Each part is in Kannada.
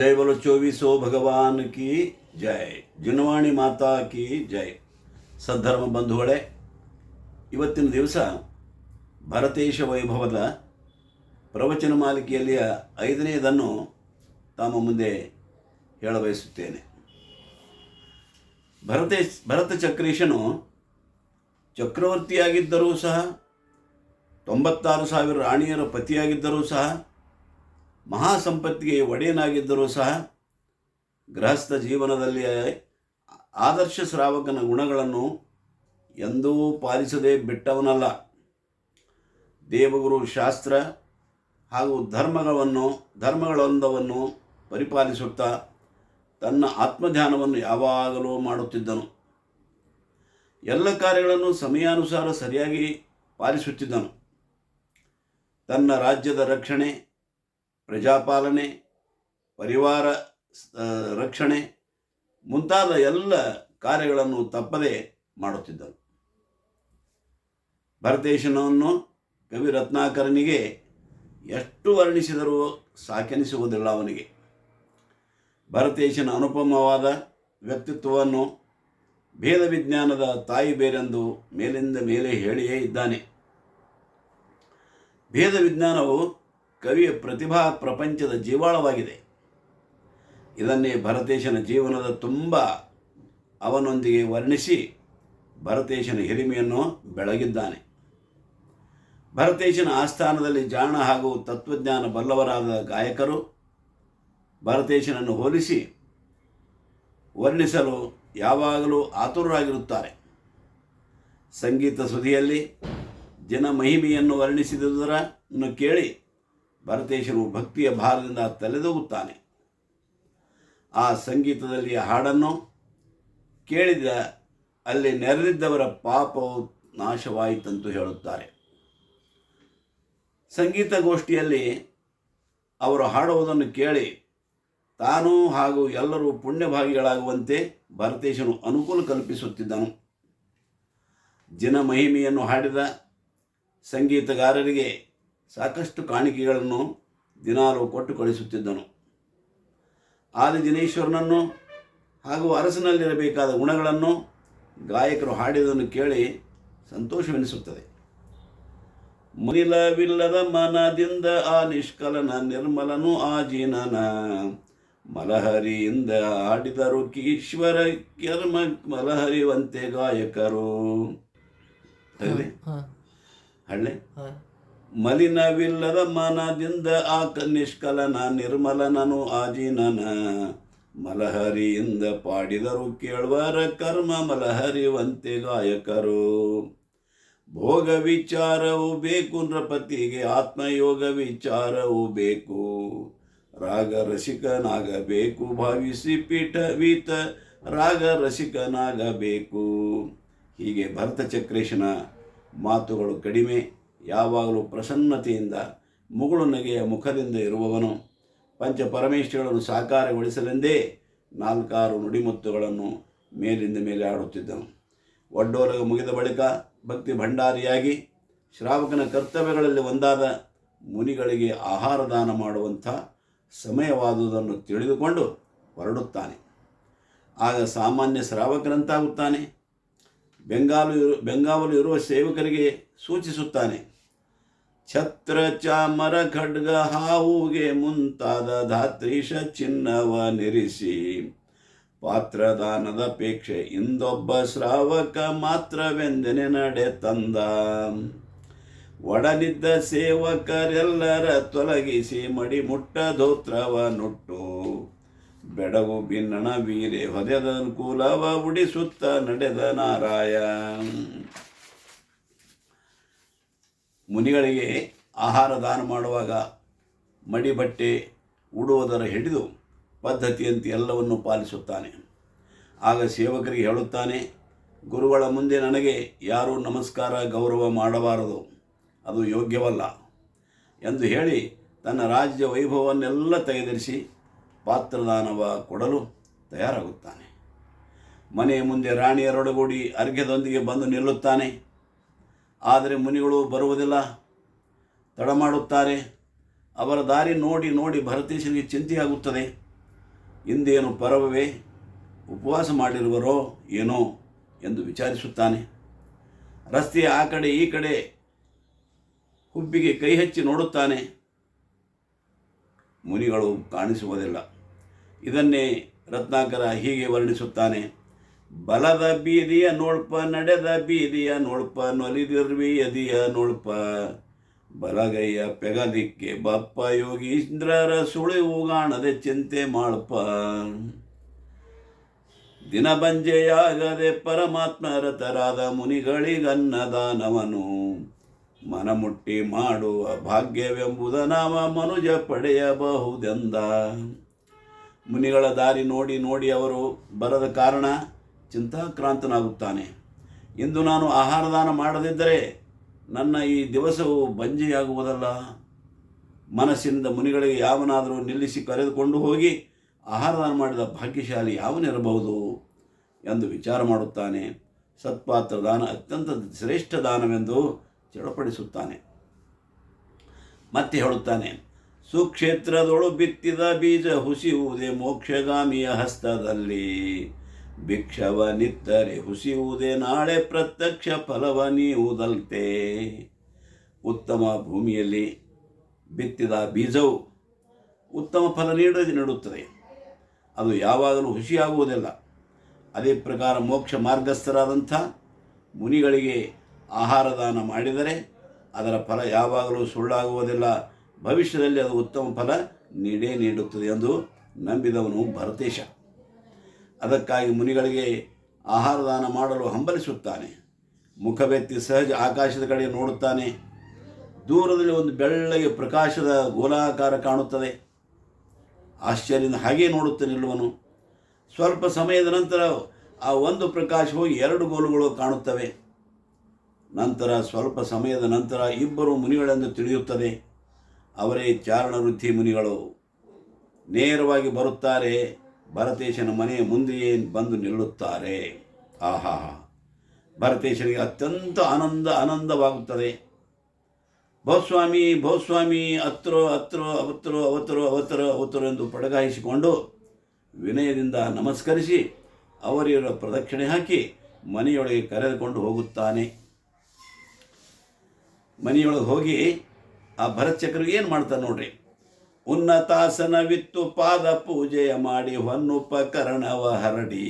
जय बोलो चौबीसो भगवान की जय जुनवाणी माता की जय ಸದ್ಧರ್ಮ ಬಂಧುಗಳೇ, ಇವತ್ತಿನ ದಿವಸ ಭರತೇಶ ವೈಭವದ ಪ್ರವಚನ ಮಾಲಿಕೆಯಲ್ಲಿಯ 5ನೇದನ್ನು ತಮ್ಮ ಮುಂದೆ ಹೇಳಬಯಸುತ್ತೇನೆ. ಭರತ ಚಕ್ರೀಶನು ಚಕ್ರವರ್ತಿಯಾಗಿದ್ದರೂ ಸಹ 96,000 ರಾಣಿಯರ ಪತಿಯಾಗಿದ್ದರೂ ಸಹ ಮಹಾಸಂಪತ್ತಿಗೆ ಒಡೆಯನಾಗಿದ್ದರೂ ಸಹ ಗೃಹಸ್ಥ ಜೀವನದಲ್ಲಿ ಆದರ್ಶ ಶ್ರಾವಕನ ಗುಣಗಳನ್ನು ಎಂದೂ ಪಾಲಿಸದೇ ಬಿಟ್ಟವನಲ್ಲ. ದೇವಗುರು ಶಾಸ್ತ್ರ ಹಾಗೂ ಧರ್ಮಗಳೊಂದವನ್ನು ಪರಿಪಾಲಿಸುತ್ತಾ ತನ್ನ ಆತ್ಮಧ್ಯಾನವನ್ನು ಯಾವಾಗಲೂ ಮಾಡುತ್ತಿದ್ದನು. ಎಲ್ಲ ಕಾರ್ಯಗಳನ್ನು ಸಮಯಾನುಸಾರ ಸರಿಯಾಗಿ ಪಾಲಿಸುತ್ತಿದ್ದನು. ತನ್ನ ರಾಜ್ಯದ ರಕ್ಷಣೆ, ಪ್ರಜಾಪಾಲನೆ, ಪರಿವಾರ ರಕ್ಷಣೆ ಮುಂತಾದ ಎಲ್ಲ ಕಾರ್ಯಗಳನ್ನು ತಪ್ಪದೇ ಮಾಡುತ್ತಿದ್ದನು. ಭರತೇಶನನ್ನು ಕವಿ ರತ್ನಾಕರನಿಗೆ ಎಷ್ಟು ವರ್ಣಿಸಿದರೂ ಸಾಕೆನಿಸುವುದಿಲ್ಲ. ಅವನಿಗೆ ಭರತೇಶನ ಅನುಪಮವಾದ ವ್ಯಕ್ತಿತ್ವವನ್ನು ಭೇದ ವಿಜ್ಞಾನದ ತಾಯಿ ಬೇರೆಂದು ಮೇಲಿಂದ ಮೇಲೆ ಹೇಳಿಯೇ ಇದ್ದಾನೆ. ಭೇದ ವಿಜ್ಞಾನವು ಕವಿಯ ಪ್ರತಿಭಾ ಪ್ರಪಂಚದ ಜೀವಾಳವಾಗಿದೆ. ಇದನ್ನೇ ಭರತೇಶನ ಜೀವನದ ತುಂಬ ಅವನೊಂದಿಗೆ ವರ್ಣಿಸಿ ಭರತೇಶನ ಹಿರಿಮೆಯನ್ನು ಬೆಳಗಿದ್ದಾನೆ. ಭರತೇಶನ ಆಸ್ಥಾನದಲ್ಲಿ ಜಾಣ ಹಾಗೂ ತತ್ವಜ್ಞಾನ ಬಲ್ಲವರಾದ ಗಾಯಕರು ಭರತೇಶನನ್ನು ಹೋಲಿಸಿ ವರ್ಣಿಸಲು ಯಾವಾಗಲೂ ಆತುರರಾಗಿರುತ್ತಾರೆ. ಸಂಗೀತ ಸುಧಿಯಲ್ಲಿ ಜನಮಹಿಮೆಯನ್ನು ವರ್ಣಿಸಿದುದನ್ನು ಕೇಳಿ ಭರತೇಶನು ಭಕ್ತಿಯ ಭಾರದಿಂದ ತಲೆದೂಗುತ್ತಾನೆ. ಆ ಸಂಗೀತದಲ್ಲಿ ಹಾಡನ್ನು ಕೇಳಿದ ಅಲ್ಲಿ ನೆರೆದಿದ್ದವರ ಪಾಪವು ನಾಶವಾಯಿತಂತೂ ಹೇಳುತ್ತಾರೆ. ಸಂಗೀತ ಗೋಷ್ಠಿಯಲ್ಲಿ ಅವರು ಹಾಡುವುದನ್ನು ಕೇಳಿ ತಾನೂ ಹಾಗೂ ಎಲ್ಲರೂ ಪುಣ್ಯಭಾಗಿಗಳಾಗುವಂತೆ ಭರತೇಶನು ಅನುಕೂಲ ಕಲ್ಪಿಸುತ್ತಿದ್ದನು. ಜನಮಹಿಮೆಯನ್ನು ಹಾಡಿದ ಸಂಗೀತಗಾರರಿಗೆ ಸಾಕಷ್ಟು ಕಾಣಿಕೆಗಳನ್ನು ದಿನಾಲೂ ಕೊಟ್ಟು ಕಳಿಸುತ್ತಿದ್ದನು. ಆದಿಜಿನೇಶ್ವರನನ್ನು ಹಾಗೂ ಅರಸನಲ್ಲಿರಬೇಕಾದ ಗುಣಗಳನ್ನು ಗಾಯಕರು ಹಾಡಿದನ್ನು ಕೇಳಿ ಸಂತೋಷವೆನಿಸುತ್ತದೆ. ಮುನಿಲವಿಲ್ಲದ ಮನದಿಂದ ಆ ನಿಷ್ಕಲನ ನಿರ್ಮಲನು ಆಜೀನನ ಮಲಹರಿಯಿಂದ ಹಾಡಿದರು ಕೀಶ್ವರ ಕರ್ಮ ಮಲಹರಿವಂತೆ ಗಾಯಕರು. ಹಳ್ಳೆ ಮಲಿನವಿಲ್ಲದ ಮನದಿಂದ ಆ ನಿಷ್ಕಲನ ನಿರ್ಮಲನನು ಆಜೀನನ ಮಲಹರಿಯಿಂದ ಪಾಡಿದರು ಕೇಳುವರ ಕರ್ಮ ಮಲಹರಿವಂತೆ ಗಾಯಕರು. ಭೋಗ ವಿಚಾರವು ಬೇಕು ನೃಪತಿಗೆ, ಆತ್ಮಯೋಗ ವಿಚಾರವು ಬೇಕು, ರಾಗ ರಸಿಕನಾಗಬೇಕು ಭಾವಿಸಿ ಪೀಠವೀತ ರಾಗ ರಸಿಕನಾಗಬೇಕು. ಹೀಗೆ ಭರತ ಚಕ್ರೇಶನ ಮಾತುಗಳು ಕಡಿಮೆ, ಯಾವಾಗಲೂ ಪ್ರಸನ್ನತೆಯಿಂದ ಮುಗುಳು ನಗೆಯ ಮುಖದಿಂದ ಇರುವವನು. ಪಂಚಪರಮೇಶ್ವರಗಳನ್ನು ಸಾಕಾರಗೊಳಿಸಲೆಂದೇ 4 ನುಡಿಮುತ್ತುಗಳನ್ನು ಮೇಲಿಂದ ಮೇಲೆ ಆಡುತ್ತಿದ್ದನು. ಒಡ್ಡೋಲಗ ಮುಗಿದ ಬಳಿಕ ಭಕ್ತಿ ಭಂಡಾರಿಯಾಗಿ ಶ್ರಾವಕನ ಕರ್ತವ್ಯಗಳಲ್ಲಿ ಒಂದಾದ ಮುನಿಗಳಿಗೆ ಆಹಾರ ದಾನ ಮಾಡುವಂಥ ಸಮಯವಾದುದನ್ನು ತಿಳಿದುಕೊಂಡು ಹೊರಡುತ್ತಾನೆ. ಆಗ ಸಾಮಾನ್ಯ ಶ್ರಾವಕರಂತಾಗುತ್ತಾನೆ. ಬೆಂಗಾವಲು ಇರುವ ಸೇವಕರಿಗೆ ಸೂಚಿಸುತ್ತಾನೆ. ಛತ್ರ ಚಾಮರ ಖಡ್ಗ ಹಾವುಗೆ ಮುಂತಾದ ಧಾತ್ರೀಶ ಚಿನ್ನವ ನಿರಿಸಿ ಪಾತ್ರದಾನದ ಅಪೇಕ್ಷೆ ಇಂದೊಬ್ಬ ಶ್ರಾವಕ ಮಾತ್ರವೆಂದನೆ ನಡೆ ತಂದ. ಒಡನಿದ್ದ ಸೇವಕರೆಲ್ಲರ ತೊಲಗಿಸಿ ಮಡಿಮುಟ್ಟ ಧೋತ್ರವ ನುಟ್ಟು ಬೆಡಗು ಭಿನ್ನಣ ವೀರೆ ಹೊದೆದ ಅನುಕೂಲವ ಉಡಿಸುತ್ತ ನಡೆದ ನಾರಾಯ. ಮುನಿಗಳಿಗೆ ಆಹಾರ ದಾನ ಮಾಡುವಾಗ ಮಡಿಬಟ್ಟೆ ಉಡುವುದರ ಹಿಡಿದು ಪದ್ಧತಿಯಂತೆ ಎಲ್ಲವನ್ನು ಪಾಲಿಸುತ್ತಾನೆ. ಆಗ ಸೇವಕರಿಗೆ ಹೇಳುತ್ತಾನೆ, ಗುರುಗಳ ಮುಂದೆ ನನಗೆ ಯಾರೂ ನಮಸ್ಕಾರ ಗೌರವ ಮಾಡಬಾರದು, ಅದು ಯೋಗ್ಯವಲ್ಲ ಎಂದು ಹೇಳಿ ತನ್ನ ರಾಜ್ಯ ವೈಭವವನ್ನೆಲ್ಲ ತೆಗೆದಿರಿಸಿ ಪಾತ್ರದಾನವ ಕೊಡಲು ತಯಾರಾಗುತ್ತಾನೆ. ಮನೆಯ ಮುಂದೆ ರಾಣಿಯರೊಡಗೂಡಿ ಅರ್ಘ್ಯದೊಂದಿಗೆ ಬಂದು ನಿಲ್ಲುತ್ತಾನೆ. ಆದರೆ ಮುನಿಗಳು ಬರುವುದಿಲ್ಲ, ತಡ ಮಾಡುತ್ತಾರೆ. ಅವರ ದಾರಿ ನೋಡಿ ನೋಡಿ ಭರತೇಶನಿಗೆ ಚಿಂತೆಯಾಗುತ್ತದೆ. ಇಂದೇನು ಪರವೇ ಉಪವಾಸ ಮಾಡಿರುವರೋ ಏನೋ ಎಂದು ವಿಚಾರಿಸುತ್ತಾನೆ. ರಸ್ತೆಯ ಆ ಕಡೆ ಈ ಕಡೆ ಹುಬ್ಬಿಗೆ ಕೈ ಹಚ್ಚಿ ನೋಡುತ್ತಾನೆ. ಮುನಿಗಳು ಕಾಣಿಸುವುದಿಲ್ಲ. ಇದನ್ನೇ ರತ್ನಾಕರ ಹೀಗೆ ವರ್ಣಿಸುತ್ತಾನೆ. ಬಲದ ಬೀದಿಯ ನೋಳ್ಪ, ನಡೆದ ಬೀದಿಯ ನೋಳ್ಪ, ನೊಲಿದಿರ್ವಿ ಎದಿಯ ನೋಳ್ಪ, ಬಲಗೈಯ ಪೆಗದಿಕ್ಕೆ ಬಪ್ಪ, ಯೋಗೀಂದ್ರರ ಸುಳಿವುಗಾಣದೆ ಚಿಂತೆ ಮಾಳ್ಪ, ದಿನಬಂಜೆಯಾಗದೆ ಪರಮಾತ್ಮರತರಾದ ಮುನಿಗಳಿಗನ್ನದಾನವನು ಮನಮುಟ್ಟಿ ಮಾಡುವ ಭಾಗ್ಯವೆಂಬುದ ನಾವ ಮನುಜ ಪಡೆಯಬಹುದೆಂದ. ಮುನಿಗಳ ದಾರಿ ನೋಡಿ ನೋಡಿ ಅವರು ಬರದ ಕಾರಣ ಚಿಂತಾಕ್ರಾಂತನಾಗುತ್ತಾನೆ. ಇಂದು ನಾನು ಆಹಾರದಾನ ಮಾಡದಿದ್ದರೆ ನನ್ನ ಈ ದಿವಸವು ಬಂಜೆಯಾಗುವುದಲ್ಲ. ಮನಸ್ಸಿನಿಂದ ಮುನಿಗಳಿಗೆ ಯಾವನಾದರೂ ನಿಲ್ಲಿಸಿ ಕರೆದುಕೊಂಡು ಹೋಗಿ ಆಹಾರದಾನ ಮಾಡಿದ ಭಾಗ್ಯಶಾಲಿ ಯಾವನಿರಬಹುದು ಎಂದು ವಿಚಾರ ಮಾಡುತ್ತಾನೆ. ಸತ್ಪಾತ್ರ ದಾನ ಅತ್ಯಂತ ಶ್ರೇಷ್ಠ ದಾನವೆಂದು ಚಡಪಡಿಸುತ್ತಾನೆ. ಮತ್ತೆ ಹೇಳುತ್ತಾನೆ, ಸುಕ್ಷೇತ್ರದೊಳು ಬಿತ್ತಿದ ಬೀಜ ಹುಸಿಯುವುದೇ ಮೋಕ್ಷಗಾಮಿಯ ಹಸ್ತದಲ್ಲಿ, ಭಿಕ್ಷವನಿತ್ತರೆ ಹುಸಿಯುವುದೇ ನಾಳೆ ಪ್ರತ್ಯಕ್ಷ ಫಲವ ನೀವುದಲ್ತೆ. ಉತ್ತಮ ಭೂಮಿಯಲ್ಲಿ ಬಿತ್ತಿದ ಬೀಜವು ಉತ್ತಮ ಫಲ ನೀಡುತ್ತದೆ. ಅದು ಯಾವಾಗಲೂ ಹುಸಿಯಾಗುವುದಿಲ್ಲ. ಅದೇ ಪ್ರಕಾರ ಮೋಕ್ಷ ಮಾರ್ಗಸ್ಥರಾದಂಥ ಮುನಿಗಳಿಗೆ ಆಹಾರದಾನ ಮಾಡಿದರೆ ಅದರ ಫಲ ಯಾವಾಗಲೂ ಸುಳ್ಳಾಗುವುದಿಲ್ಲ. ಭವಿಷ್ಯದಲ್ಲಿ ಅದು ಉತ್ತಮ ಫಲ ನೀಡುತ್ತದೆ ಎಂದು ನಂಬಿದವನು ಭರತೇಶ. ಅದಕ್ಕಾಗಿ ಮುನಿಗಳಿಗೆ ಆಹಾರದಾನ ಮಾಡಲು ಹಂಬಲಿಸುತ್ತಾನೆ. ಮುಖವೆತ್ತಿ ಸಹಜ ಆಕಾಶದ ಕಡೆ ನೋಡುತ್ತಾನೆ. ದೂರದಲ್ಲಿ ಒಂದು ಬೆಳ್ಳಗೆ ಪ್ರಕಾಶದ ಗೋಲಾಕಾರ ಕಾಣುತ್ತದೆ. ಆಶ್ಚರ್ಯದಿಂದ ಹಾಗೇ ನೋಡುತ್ತಾ ನಿಲ್ಲುವನು. ಸ್ವಲ್ಪ ಸಮಯದ ನಂತರ ಆ ಒಂದು ಪ್ರಕಾಶ ಹೋಗಿ 2 ಗೋಲುಗಳು ಕಾಣುತ್ತವೆ. ನಂತರ ಸ್ವಲ್ಪ ಸಮಯದ ನಂತರ ಇಬ್ಬರು ಮುನಿಗಳೆಂದು ತಿಳಿಯುತ್ತದೆ. ಅವರೇ ಚಾರಣ ವೃತ್ತಿ ಮುನಿಗಳು. ನೇರವಾಗಿ ಬರುತ್ತಾರೆ. ಭರತೇಶನ ಮನೆಯ ಮುಂದೆಯೇ ಬಂದು ನಿಲ್ಲುತ್ತಾರೆ. ಆಹಾ, ಭರತೇಶನಿಗೆ ಅತ್ಯಂತ ಆನಂದವಾಗುತ್ತದೆ. ಬಹುಸ್ವಾಮಿ ಬಹುಸ್ವಾಮಿ, ಅತ್ರೋ ಅತ್ರೋ ಅವತರೋ ಅವತರೋ ಅವತರೋ ಅವತರೋ ಎಂದು ಪಡಗಾಯಿಸಿಕೊಂಡು ವಿನಯದಿಂದ ನಮಸ್ಕರಿಸಿ ಅವರಿರೋ ಪ್ರದಕ್ಷಿಣೆ ಹಾಕಿ ಮನೆಯೊಳಗೆ ಕರೆದುಕೊಂಡು ಹೋಗುತ್ತಾನೆ. ಮನೆಯೊಳಗೆ ಹೋಗಿ ಆ ಭರತಚಕ್ರಿಗೆ ಏನು ಮಾಡ್ತಾನೆ ನೋಡ್ರಿ. ಉನ್ನತಾಸನವಿತ್ತು ಪಾದ ಪೂಜೆಯ ಮಾಡಿ ಹೊನ್ನುಪಕರಣವ ಹರಡಿ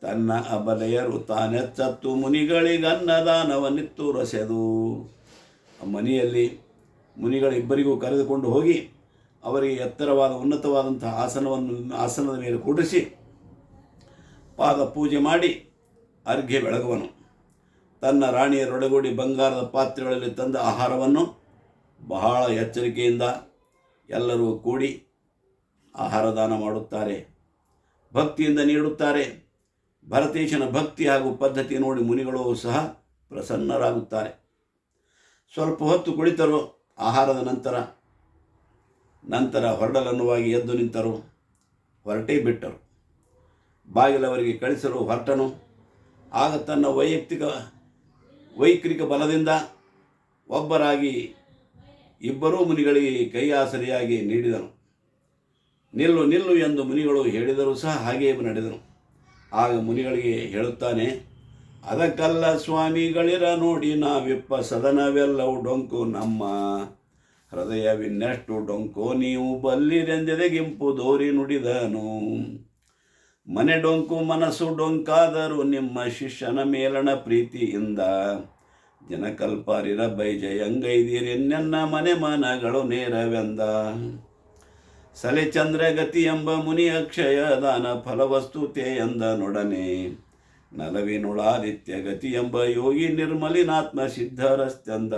ತನ್ನ ಅಬಲೆಯರು ತಾನೆಚ್ಚತ್ತು ಮುನಿಗಳಿಗನ್ನದಾನವನ್ನಿತ್ತು ರಸೆದು. ಮನೆಯಲ್ಲಿ ಮುನಿಗಳಿಬ್ಬರಿಗೂ ಕರೆದುಕೊಂಡು ಹೋಗಿ ಅವರಿಗೆ ಎತ್ತರವಾದ ಉನ್ನತವಾದಂಥ ಆಸನದ ಮೇಲೆ ಕೂಡಿಸಿ ಪಾದ ಪೂಜೆ ಮಾಡಿ ಅರ್ಘ್ಯ ಬೆಳಗುವನು. ತನ್ನ ರಾಣಿಯರೊಡಗೂಡಿ ಬಂಗಾರದ ಪಾತ್ರೆಗಳಲ್ಲಿ ತಂದ ಆಹಾರವನ್ನು ಬಹಳ ಎಚ್ಚರಿಕೆಯಿಂದ ಎಲ್ಲರೂ ಕೂಡಿ ಆಹಾರ ದಾನ ಮಾಡುತ್ತಾರೆ. ಭಕ್ತಿಯಿಂದ ನೀಡುತ್ತಾರೆ. ಭರತೇಶನ ಭಕ್ತಿ ಹಾಗೂ ಪದ್ಧತಿ ನೋಡಿ ಮುನಿಗಳು ಸಹ ಪ್ರಸನ್ನರಾಗುತ್ತಾರೆ. ಸ್ವಲ್ಪ ಹೊತ್ತು ಕುಳಿತರು. ಆಹಾರದ ನಂತರ ಹೊರಡಲನ್ನುವಾಗಿ ಎದ್ದು ನಿಂತರು. ಹೊರಟೇ ಬಿಟ್ಟರು. ಬಾಗಿಲವರಿಗೆ ಕಳಿಸಲು ಹೊರಟನು. ಆಗ ತನ್ನ ವೈಯಕ್ತಿಕ ಬಲದಿಂದ ಒಬ್ಬರಾಗಿ ಇಬ್ಬರೂ ಮುನಿಗಳಿಗೆ ಕೈಯಾಸರಿಯಾಗಿ ನೀಡಿದನು. ನಿಲ್ಲು ನಿಲ್ಲು ಎಂದು ಮುನಿಗಳು ಹೇಳಿದರೂ ಸಹ ಹಾಗೆಯೇ ನಡೆದನು. ಆಗ ಮುನಿಗಳಿಗೆ ಹೇಳುತ್ತಾನೆ, ಅದಕ್ಕಲ್ಲ ಸ್ವಾಮಿಗಳಿರ ನೋಡಿ ನಾವಿಪ್ಪ ಸದನವೆಲ್ಲವೂ ಡೊಂಕು, ನಮ್ಮ ಹೃದಯವಿನ್ನೆಷ್ಟು ಡೊಂಕು ನೀವು ಬಲ್ಲಿರೆಂದೆದೆಗಿಂಪು ದೋರಿ ನುಡಿದನು. ಮನೆ ಡೊಂಕು ಮನಸ್ಸು ಡೊಂಕಾದರೂ ನಿಮ್ಮ ಶಿಷ್ಯನ ಮೇಲಣ ಪ್ರೀತಿಯಿಂದ ಜನಕಲ್ಪಾರಿರ ಬೈಜಯಂಗೈದಿರೆನ್ನೆನ್ನ ಮನೆ ಮನಗಳು ನೇರವೆಂದ. ಸಲೆ ಚಂದ್ರಗತಿ ಎಂಬ ಮುನಿ ಅಕ್ಷಯ ದಾನ ಫಲವಸ್ತುತೆ ಎಂದ ನೊಡನೆ ನಲವಿನುಳಾದಿತ್ಯ ಗತಿ ಎಂಬ ಯೋಗಿ ನಿರ್ಮಲಿನಾತ್ಮ ಸಿದ್ಧರಸ್ತೆಂದ.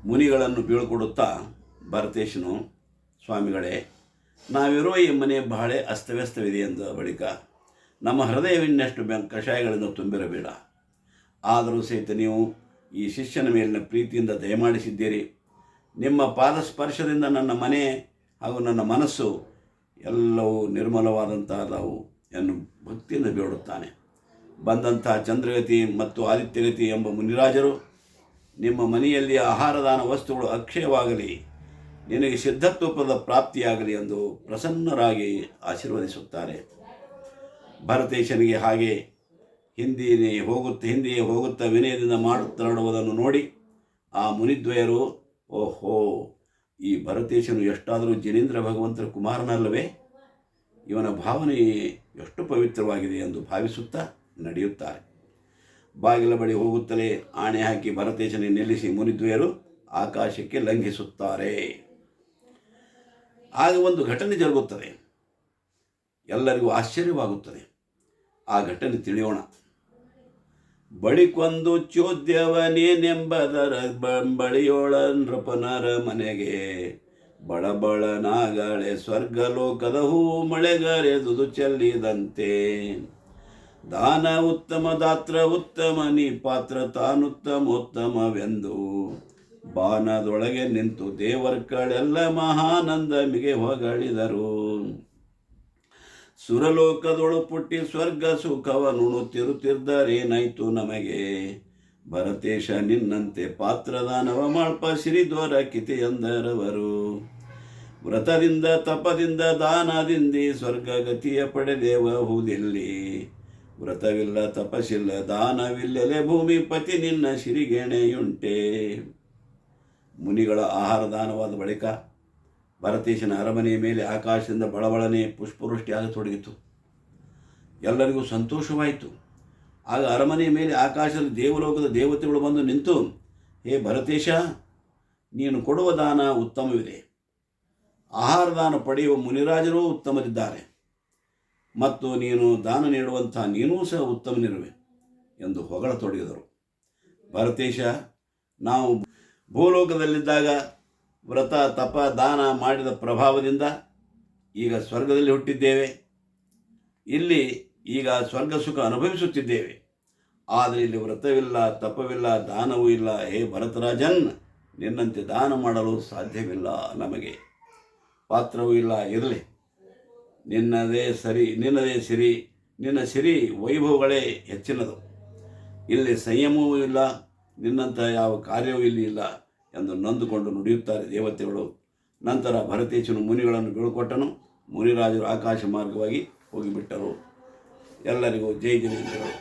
ಮುನಿಗಳನ್ನು ಬೀಳ್ಕೊಡುತ್ತಾ ಭರತೇಶನು, ಸ್ವಾಮಿಗಳೇ, ನಾವಿರೋ ಈ ಮನೆ ಬಹಳ ಅಸ್ತವ್ಯಸ್ತವಿದೆ ಎಂದ ಬಳಿಕ ನಮ್ಮ ಹೃದಯವಿನ್ನಷ್ಟು ಕಷಾಯಗಳಿಂದ ತುಂಬಿರಬೇಡ. ಆದರೂ ಸಹಿತ ನೀವು ಈ ಶಿಷ್ಯನ ಮೇಲಿನ ಪ್ರೀತಿಯಿಂದ ದಯಮಾಡಿಸಿದ್ದೀರಿ. ನಿಮ್ಮ ಪಾದ ಸ್ಪರ್ಶದಿಂದ ನನ್ನ ಮನೆ ಹಾಗೂ ನನ್ನ ಮನಸ್ಸು ಎಲ್ಲವೂ ನಿರ್ಮಲವಾದಂತಹದವು ಎಂದು ಭಕ್ತಿಯಿಂದ ಬೇಡುತ್ತಾನೆ. ಬಂದಂತಹ ಚಂದ್ರಗತಿ ಮತ್ತು ಆದಿತ್ಯಗತಿ ಎಂಬ ಮುನಿರಾಜರು ನಿಮ್ಮ ಮನೆಯಲ್ಲಿ ಆಹಾರದಾನ ವಸ್ತುಗಳು ಅಕ್ಷಯವಾಗಲಿ, ನಿನಗೆ ಸಿದ್ಧತ್ವಪದ ಪ್ರಾಪ್ತಿಯಾಗಲಿ ಎಂದು ಪ್ರಸನ್ನರಾಗಿ ಆಶೀರ್ವದಿಸುತ್ತಾರೆ. ಭರತೇಶನಿಗೆ ಹಾಗೆ ಹಿಂದೆಯೇ ಹೋಗುತ್ತಾ ವಿನಯದಿಂದ ಮಾಡುತ್ತಿರುವುದನ್ನು ನೋಡಿ ಆ ಮುನಿದ್ವಯರು, ಓಹೋ, ಈ ಭರತೇಶನು ಎಷ್ಟಾದರೂ ಜನೇಂದ್ರ ಭಗವಂತರ ಕುಮಾರನಲ್ಲವೇ, ಇವನ ಭಾವನೆ ಎಷ್ಟು ಪವಿತ್ರವಾಗಿದೆ ಎಂದು ಭಾವಿಸುತ್ತಾ ನಡೆಯುತ್ತಾರೆ. ಬಾಗಿಲ ಬಳಿ ಹೋಗುತ್ತಲೇ ಆಣೆ ಹಾಕಿ ಭರತೇಶனை ನಿಲ್ಲಿಸಿ ಮುನಿದ್ವಯರು ಆಕಾಶಕ್ಕೆ ಲಂಘಿಸುತ್ತಾರೆ. ಆಗ ಒಂದು ಘಟನೆ ಜರುಗುತ್ತದೆ. ಎಲ್ಲರಿಗೂ ಆಶ್ಚರ್ಯವಾಗುತ್ತದೆ. ಆ ಘಟನೆ ತಿಳಿಯೋಣ. ಬಳಿಕೊಂದು ಚೋದ್ಯವನೇನೆಂಬದರ ಬಳಿಯೋಳ ನೃಪನರ ಮನೆಗೆ ಬಳಬಳನಾಗಳೆ ಸ್ವರ್ಗಲೋಕದ ಹೂ ಮಳೆಗರೆದುದು ಚೆಲ್ಲಿದಂತೆ. ದಾನ ಉತ್ತಮ ದಾತ್ರ ಉತ್ತಮ ನೀ ಪಾತ್ರ ತಾನುತ್ತಮೋತ್ತಮವೆಂದು ಬಾನದೊಳಗೆ ನಿಂತು ದೇವರ್ಗಳೆಲ್ಲ ಮಹಾನಂದ ಮಿಗೆ ಹೊಗಳಿದರು. ಸುರಲೋಕದೊಳು ಪುಟ್ಟಿ ಸ್ವರ್ಗ ಸುಖವನುಣುತ್ತಿರುತ್ತಿದ್ದರೇನಾಯ್ತು ನಮಗೆ, ಭರತೇಶ ನಿನ್ನಂತೆ ಪಾತ್ರದಾನವ ಮಾಳ್ಪ ಸಿರಿದ್ವರ ಕಿತಿ ಎಂದರವರು. ವ್ರತದಿಂದ ತಪದಿಂದ ದಾನದಿಂದಿ ಸ್ವರ್ಗಗತಿಯ ಪಡೆದೇವಹುದಿಲ್ಲಿ, ವ್ರತವಿಲ್ಲ ತಪಸ್ಸಿಲ್ಲ ದಾನವಿಲ್ಲಲೆ ಭೂಮಿ ಪತಿ ನಿನ್ನ ಸಿರಿಗೇಣೆಯುಂಟೆ. ಮುನಿಗಳ ಆಹಾರ ದಾನವಾದ ಬಳಿಕ ಭರತೇಶನ ಅರಮನೆಯ ಮೇಲೆ ಆಕಾಶದಿಂದ ಬಳಬಳನೆ ಪುಷ್ಪವೃಷ್ಟಿ ಆಗತೊಡಗಿತು. ಎಲ್ಲರಿಗೂ ಸಂತೋಷವಾಯಿತು. ಆಗ ಅರಮನೆಯ ಮೇಲೆ ಆಕಾಶದಲ್ಲಿ ದೇವಲೋಕದ ದೇವತೆಗಳು ಬಂದು ನಿಂತು, ಹೇ ಭರತೇಶ, ನೀನು ಕೊಡುವ ದಾನ ಉತ್ತಮವಿದೆ, ಆಹಾರ ದಾನ ಪಡೆಯುವ ಮುನಿರಾಜರೂ ಉತ್ತಮರಿದ್ದಾರೆ, ಮತ್ತು ನೀನು ದಾನ ನೀಡುವಂಥ ನೀನೂ ಸಹ ಉತ್ತಮನಿರುವೆ ಎಂದು ಹೊಗಳತೊಡಗಿದರು. ಭರತೇಶ, ನಾವು ಭೂಲೋಕದಲ್ಲಿದ್ದಾಗ ವ್ರತ ತಪ ದಾನ ಮಾಡಿದ ಪ್ರಭಾವದಿಂದ ಈಗ ಸ್ವರ್ಗದಲ್ಲಿ ಹುಟ್ಟಿದ್ದೇವೆ. ಇಲ್ಲಿ ಈಗ ಸ್ವರ್ಗ ಸುಖ ಅನುಭವಿಸುತ್ತಿದ್ದೇವೆ. ಆದರೆ ಇಲ್ಲಿ ವ್ರತವಿಲ್ಲ, ತಪವಿಲ್ಲ, ದಾನವೂ ಇಲ್ಲ. ಹೇ ಭರತರಾಜನ್, ನಿನ್ನಂತೆ ದಾನ ಮಾಡಲು ಸಾಧ್ಯವಿಲ್ಲ. ನಮಗೆ ಪಾತ್ರವೂ ಇಲ್ಲ. ಇರಲಿ, ನಿನ್ನದೇ ಸಿರಿ, ನಿನ್ನ ಸಿರಿ ವೈಭವಗಳೇ ಹೆಚ್ಚಿನದು. ಇಲ್ಲಿ ಸಂಯಮವೂ ಇಲ್ಲ, ನಿನ್ನಂಥ ಯಾವ ಕಾರ್ಯವೂ ಇಲ್ಲಿ ಇಲ್ಲ ಎಂದು ನೊಂದುಕೊಂಡು ನುಡಿಯುತ್ತಾರೆ ದೇವತೆಗಳು. ನಂತರ ಭರತೇಶನು ಮುನಿಗಳನ್ನು ಬೀಳ್ಕೊಟ್ಟನು. ಮುನಿರಾಜರು ಆಕಾಶ ಮಾರ್ಗವಾಗಿ ಹೋಗಿಬಿಟ್ಟರು. ಎಲ್ಲರಿಗೂ ಜೈ ಜನೇಂದ್ರಗಳು.